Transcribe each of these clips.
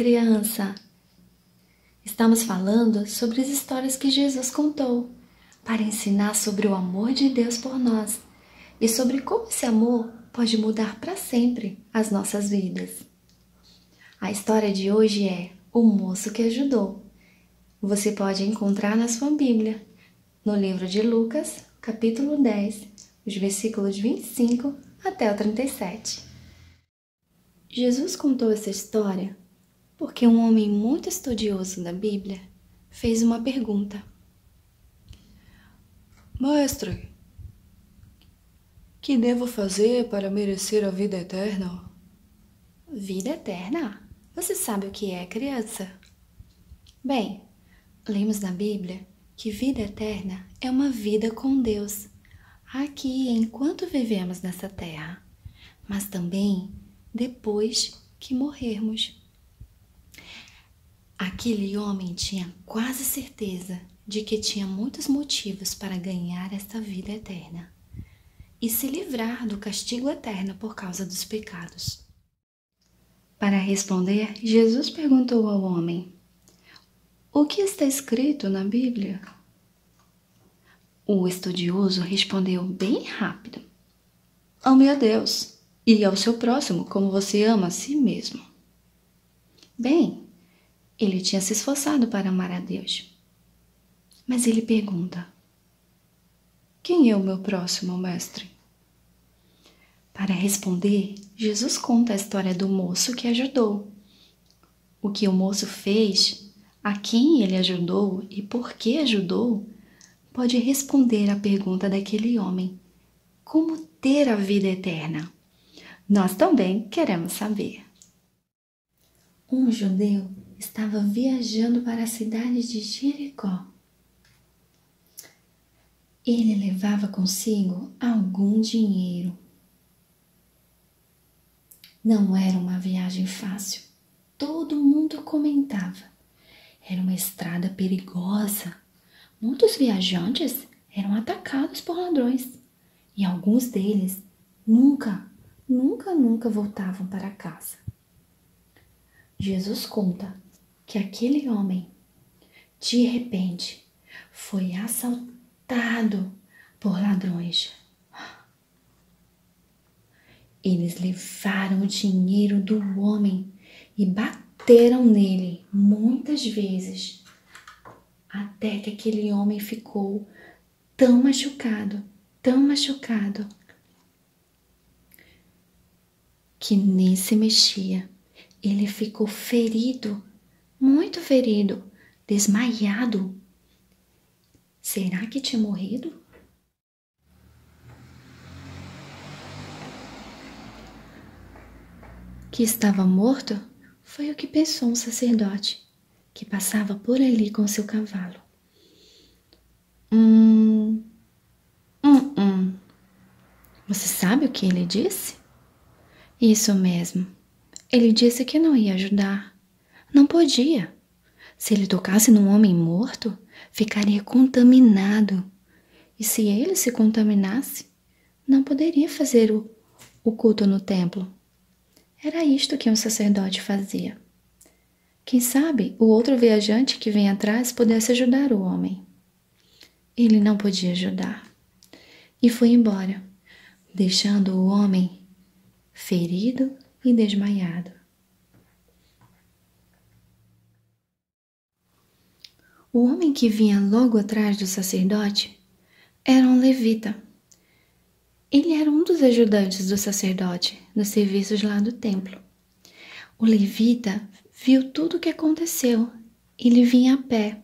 criança! Estamos falando sobre as histórias que Jesus contou para ensinar sobre o amor de Deus por nós e sobre como esse amor pode mudar para sempre as nossas vidas. A história de hoje é O Moço que Ajudou. Você pode encontrar na sua Bíblia, no livro de Lucas, capítulo 10, os versículos 25 até o 37. Jesus contou essa história porque um homem muito estudioso da Bíblia fez uma pergunta. Mestre, que devo fazer para merecer a vida eterna? Vida eterna? Você sabe o que é, criança? Bem, lemos na Bíblia que vida eterna é uma vida com Deus, aqui enquanto vivemos nessa terra, mas também depois que morrermos. Aquele homem tinha quase certeza de que tinha muitos motivos para ganhar esta vida eterna e se livrar do castigo eterno por causa dos pecados. Para responder, Jesus perguntou ao homem: "O que está escrito na Bíblia?" O estudioso respondeu bem rápido: "Ame a Deus e ao seu próximo como você ama a si mesmo." Bem, ele tinha se esforçado para amar a Deus. Mas ele pergunta: "Quem é o meu próximo, mestre?" Para responder, Jesus conta a história do moço que ajudou. O que o moço fez, a quem ele ajudou e por que ajudou, pode responder à pergunta daquele homem: como ter a vida eterna? Nós também queremos saber. Um judeu estava viajando para a cidade de Jericó. Ele levava consigo algum dinheiro. Não era uma viagem fácil. Todo mundo comentava. Era uma estrada perigosa. Muitos viajantes eram atacados por ladrões e alguns deles nunca voltavam para casa. Jesus conta que aquele homem, de repente, foi assaltado por ladrões. Eles levaram o dinheiro do homem e bateram nele muitas vezes, até que aquele homem ficou tão machucado, que nem se mexia. Ele ficou ferido, muito ferido, desmaiado. Será que tinha morrido? Que estava morto foi o que pensou um sacerdote que passava por ali com seu cavalo. Você sabe o que ele disse? Isso mesmo. Ele disse que não ia ajudar. Não podia. Se ele tocasse num homem morto, ficaria contaminado. E se ele se contaminasse, não poderia fazer o culto no templo. Era isto que um sacerdote fazia. Quem sabe o outro viajante que vem atrás pudesse ajudar o homem. Ele não podia ajudar. E foi embora, deixando o homem ferido e desmaiado. O homem que vinha logo atrás do sacerdote era um levita. Ele era um dos ajudantes do sacerdote nos serviços lá do templo. O levita viu tudo o que aconteceu. Ele vinha a pé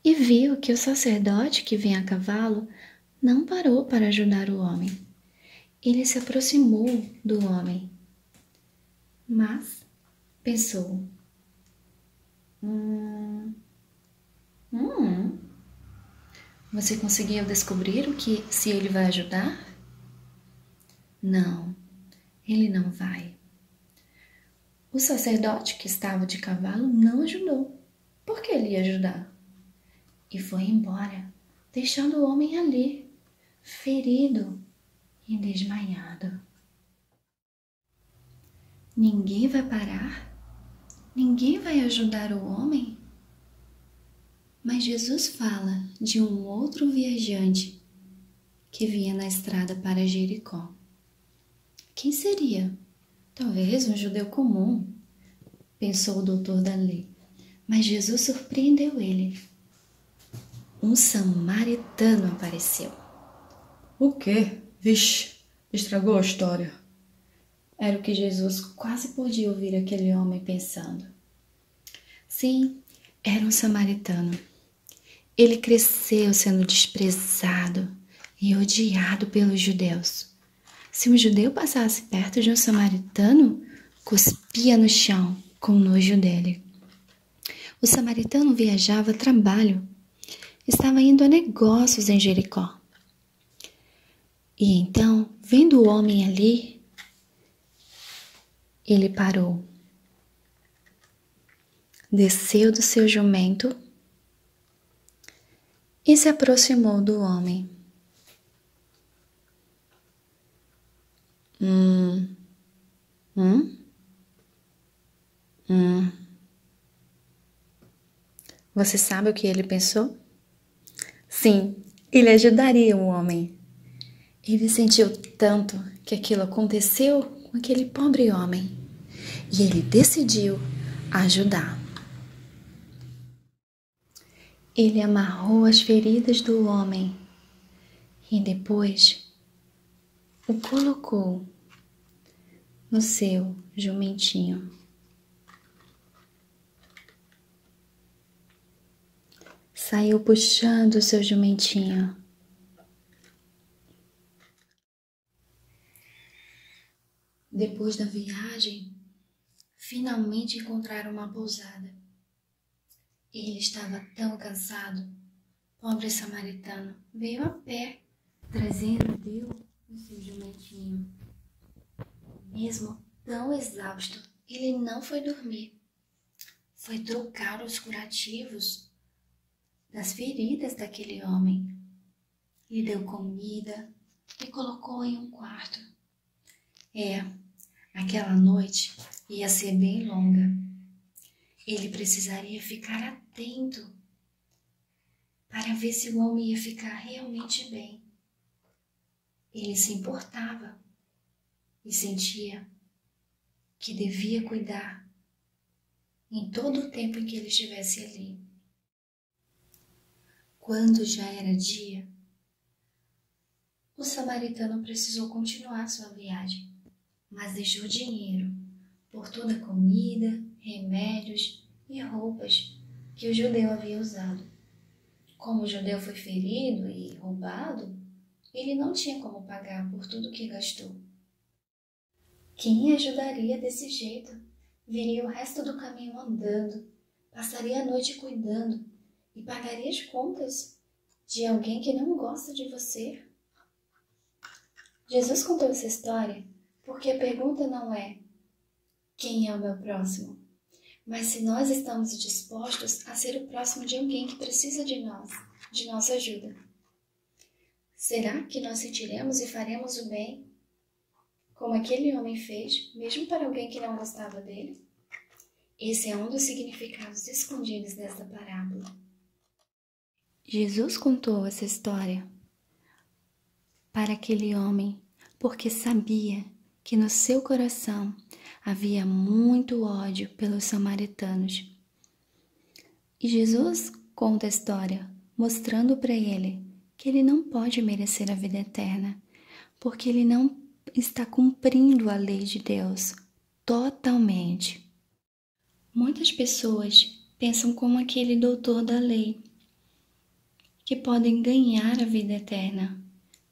e viu que o sacerdote que vinha a cavalo não parou para ajudar o homem. Ele se aproximou do homem, mas pensou: Você conseguiu descobrir se ele vai ajudar? Não, ele não vai. O sacerdote que estava de cavalo não ajudou. Por que ele ia ajudar? E foi embora, deixando o homem ali, ferido e desmaiado. Ninguém vai parar? ninguém vai ajudar o homem? Mas Jesus fala de um outro viajante que vinha na estrada para Jericó. Quem seria? Talvez um judeu comum, pensou o doutor da lei. Mas Jesus surpreendeu ele. Um samaritano apareceu. O quê? Vixe, estragou a história. Era o que Jesus quase podia ouvir aquele homem pensando. Sim, era um samaritano. Ele cresceu sendo desprezado e odiado pelos judeus. Se um judeu passasse perto de um samaritano, cuspia no chão com nojo dele. O samaritano viajava a trabalho. Estava indo a negócios em Jericó. E então, vendo o homem ali, ele parou. Desceu do seu jumento e se aproximou do homem. Você sabe o que ele pensou? Sim, ele ajudaria o homem. Ele sentiu tanto que aquilo aconteceu com aquele pobre homem e ele decidiu ajudar. Ele amarrou as feridas do homem e depois o colocou no seu jumentinho. Saiu puxando o seu jumentinho. Depois da viagem, finalmente encontraram uma pousada. Ele estava tão cansado. Pobre samaritano veio a pé, trazendo Deus o seu jumentinho. Mesmo tão exausto, ele não foi dormir. Foi trocar os curativos das feridas daquele homem. Lhe deu comida e colocou em um quarto. Aquela noite ia ser bem longa. Ele precisaria ficar atento para ver se o homem ia ficar realmente bem. Ele se importava e sentia que devia cuidar em todo o tempo em que ele estivesse ali. Quando já era dia, o samaritano precisou continuar sua viagem, mas deixou dinheiro por toda a comida, remédios e roupas que o judeu havia usado. Como o judeu foi ferido e roubado, ele não tinha como pagar por tudo que gastou. Quem ajudaria desse jeito? Viria o resto do caminho andando, passaria a noite cuidando e pagaria as contas de alguém que não gosta de você? Jesus contou essa história porque a pergunta não é quem é o meu próximo, mas se nós estamos dispostos a ser o próximo de alguém que precisa de nós, de nossa ajuda. Será que nós sentiremos e faremos o bem como aquele homem fez, mesmo para alguém que não gostava dele? Esse é um dos significados escondidos desta parábola. Jesus contou essa história para aquele homem porque sabia que no seu coração havia muito ódio pelos samaritanos. E Jesus conta a história mostrando para ele que ele não pode merecer a vida eterna, porque ele não está cumprindo a lei de Deus totalmente. Muitas pessoas pensam como aquele doutor da lei, que podem ganhar a vida eterna,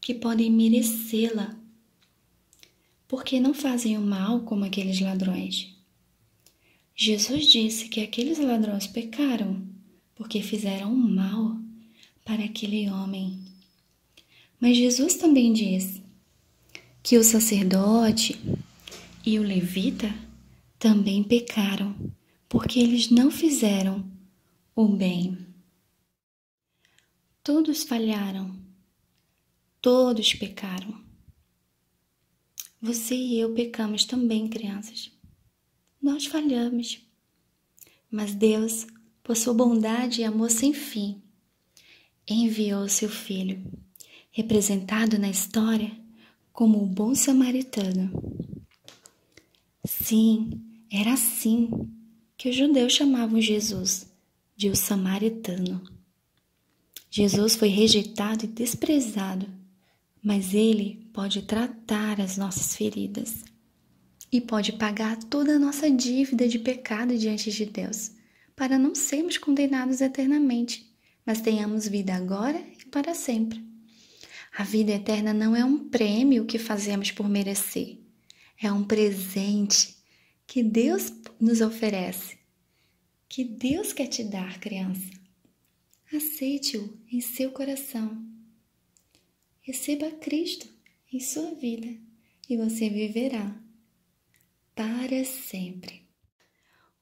que podem merecê-la, porque não fazem o mal como aqueles ladrões. Jesus disse que aqueles ladrões pecaram, porque fizeram o mal para aquele homem. Mas Jesus também diz que o sacerdote e o levita também pecaram, porque eles não fizeram o bem. Todos falharam, todos pecaram. Você e eu pecamos também, crianças. Nós falhamos. Mas Deus, por sua bondade e amor sem fim, enviou seu Filho, representado na história como o bom samaritano. Sim, era assim que os judeus chamavam Jesus, de o samaritano. Jesus foi rejeitado e desprezado, mas Ele pode tratar as nossas feridas e pode pagar toda a nossa dívida de pecado diante de Deus, para não sermos condenados eternamente, mas tenhamos vida agora e para sempre. A vida eterna não é um prêmio que fazemos por merecer, é um presente que Deus nos oferece, que Deus quer te dar, criança. Aceite-o em seu coração. Receba Cristo em sua vida e você viverá para sempre.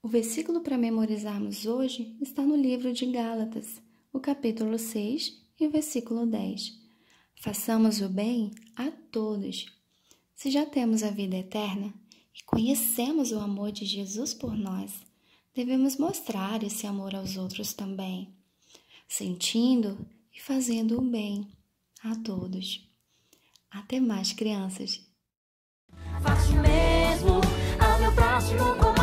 O versículo para memorizarmos hoje está no livro de Gálatas, o capítulo 6 e o versículo 10. Façamos o bem a todos. Se já temos a vida eterna e conhecemos o amor de Jesus por nós, devemos mostrar esse amor aos outros também, sentindo e fazendo o bem a todos. Até mais, crianças! Faço mesmo ao meu próximo.